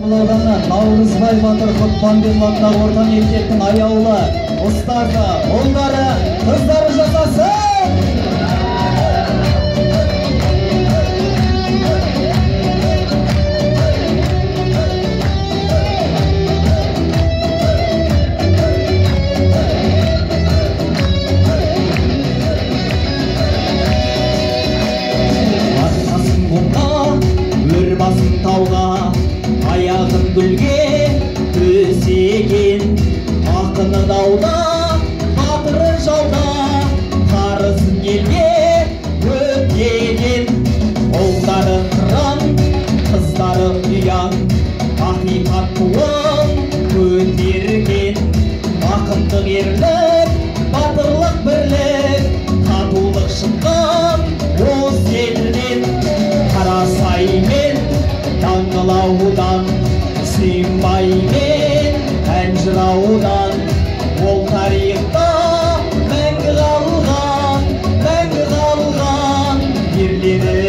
Ауданынан Наурызбай батыр Құтпанбек атындағы орта мектептің аяулы ұстазы, ұлдары, қыздары жасасын! Арқасын құмға, өр басын тауға, аяғын гүлге төсеген, ақыны дауда, батыры жауда, қарызын елге өтеген. Ұлдары қыран, қыздары ұян, ақиқат туын көтерген. Ақындық ерлік, батырлық бірлік, татулық шыққан осы елден. Қарасай мен Даңғылаудан Сүйінбай мен